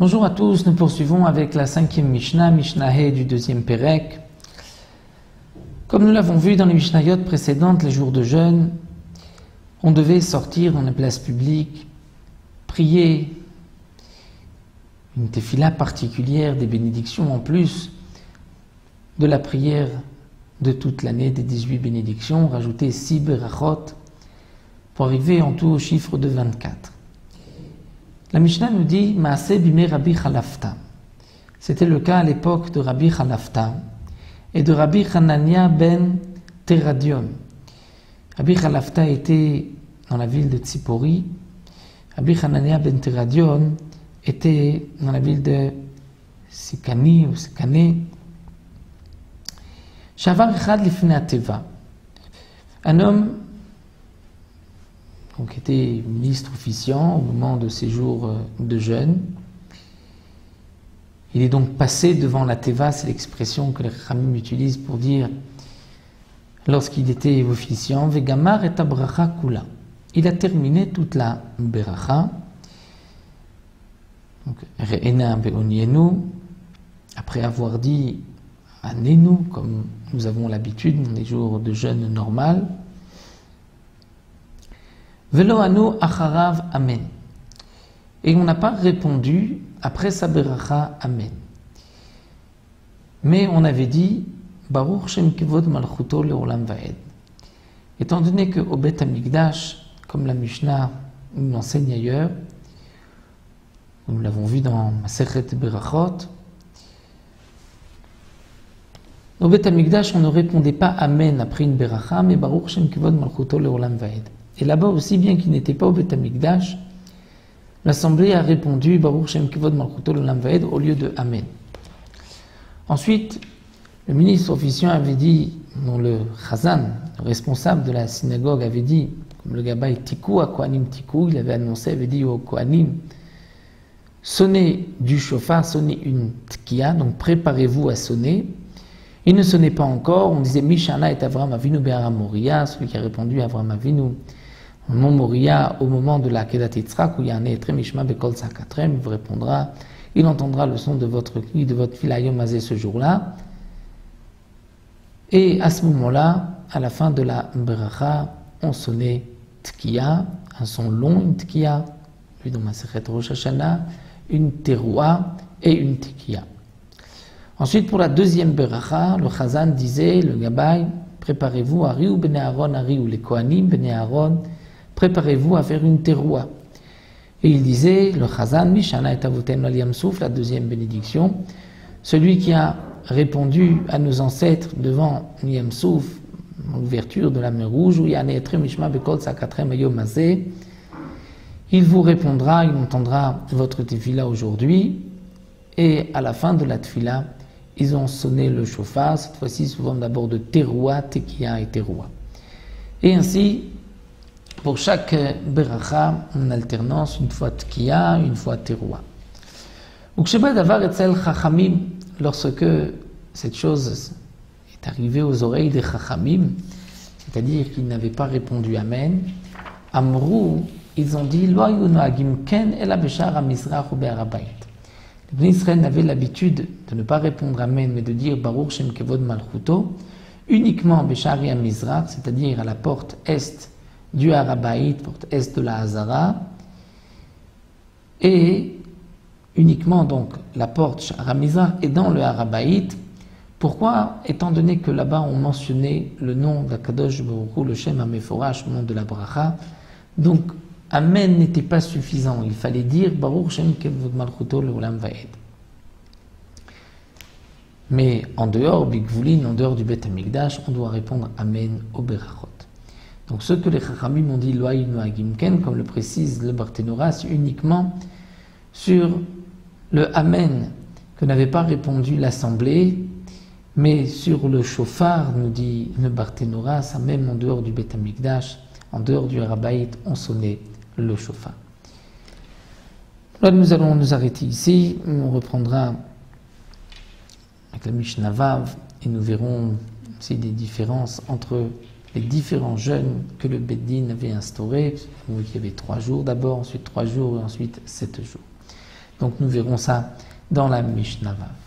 Bonjour à tous, nous poursuivons avec la 5e Mishnah, Mishnah He du 2e Perek. Comme nous l'avons vu dans les Mishnayot précédentes, les jours de jeûne, on devait sortir dans les places publiques, prier une tefila particulière, des bénédictions en plus de la prière de toute l'année, des 18 bénédictions, rajouter 6 berachot pour arriver en tout au chiffre de 24. La Mishnah nous dit « Maaseh bimei Rabbi Chalafta ». C'était le cas à l'époque de Rabbi Chalafta et de Rabbi Hanania ben Teradion. Rabbi Chalafta était dans la ville de Tzipori. Rabbi Hanania ben Teradion était dans la ville de Sikani ou Sikane. Shavar echad lifnei ateva. Un homme qui était ministre officiant au moment de ses jours de jeûne. Il est donc passé devant la teva, c'est l'expression que les Chachamim utilisent pour dire lorsqu'il était officiant, Vegamar et abracha kula. Il a terminé toute la beracha. Donc, Re'ena be'onienu, après avoir dit Anenu, comme nous avons l'habitude dans les jours de jeûne normal. Velo anu acharav amen. Et on n'a pas répondu après sa beracha amen. Mais on avait dit Baruch Shem Kivod Malchuto Leolam Vaed. Étant donné que au Bet Hamikdash, comme la Mishnah nous l'enseigne ailleurs, nous l'avons vu dans Masechet Berachot, au Bet Hamikdash, on ne répondait pas amen après une beracha, mais Baruch Shem Kivod Malchuto Leolam Vaed. Et là-bas aussi, bien qu'il n'était pas au Bet Hamikdash, l'Assemblée a répondu Baruch Shem Kivod Malchuto Leolam Vaed au lieu de amen. Ensuite, le ministre officiant avait dit, non, le Chazan, le responsable de la synagogue, avait dit, comme le Gabay Tikou, à Kohanim Tikou, il avait annoncé, avait dit au Kohanim, sonnez du chauffard, sonnez une tkiya, donc préparez-vous à sonner. Il ne sonnait pas encore, on disait Mishana et Avram Avinu Be'ara Moria, celui qui a répondu Avram Avinu, Mont Moria, au moment de la Kedat Yitzhak, où il y a un Etre Mishma Bekol Sakatrem, il vous répondra, il entendra le son de votre cri, de votre filayom azé ce jour-là. Et à ce moment-là, à la fin de la beracha, on sonnait tkiya, un son long, une tkiya, puis dans Masechet Rosh Hashanah, une teroua et une tkiya. Ensuite, pour la deuxième beracha, le Chazan disait, le Gabay, préparez-vous, Ariou b'nei Aaron, Ariou les Kohanim b'nei Aaron, préparez-vous à faire une teroua. Et il disait, le Chazan, Mishana et Avotem al Yam Souf, la deuxième bénédiction, celui qui a répondu à nos ancêtres devant Yam Souf, l'ouverture de la mer Rouge, où il y a Ne'etre Mishma Bekol Sakatrem Ayom Azeh, il vous répondra, il entendra votre tefila aujourd'hui, et à la fin de la tefila, ils ont sonné le shofar, cette fois-ci souvent d'abord de teroua, tekiya et teroua. Et ainsi, pour chaque beracha, en alternance, une fois tekiya, une fois teroua. Uksheba davar etzel chachamim, lorsque cette chose est arrivée aux oreilles des chachamim, c'est-à-dire qu'ils n'avaient pas répondu amen, amrou, ils ont dit lo hayu noagim ken ela beshar hamizrach ou be'ar habayit. Les Bnei Israël avaient l'habitude de ne pas répondre amen, mais de dire Baruch Shem Kevod Malchuto, uniquement Beshari HaMizrach, c'est-à-dire à la porte est du Har Habayit, porte est de la Hazara, et uniquement donc la porte Sha'ar HaMizrach est dans le Har Habayit. Pourquoi? Étant donné que là-bas on mentionnait le nom d'Akadosh Baruch Hu, le Shem HaMeforash, le nom de la Bracha, donc amen n'était pas suffisant, il fallait dire Baruch Shem Kevod Malchuto Leolam Vaed. Mais en dehors, Bigvulin, en dehors du Bet Hamikdash, on doit répondre amen au berachot. Donc ce que les Chachamim ont dit Lo hayu noagim ken, comme le précise le Barthénora, c'est uniquement sur le amen que n'avait pas répondu l'Assemblée, mais sur le shofar, nous dit le Barthénora, ça même en dehors du Bet Hamikdash, en dehors du Har Habayit, on sonnait le shofar. Là, nous allons nous arrêter ici. On reprendra avec la Mishnah Vav et nous verrons aussi des différences entre les différents jeûnes que le Beddin avait instaurés. Il y avait 3 jours d'abord, ensuite 3 jours et ensuite 7 jours. Donc nous verrons ça dans la Mishnah Vav.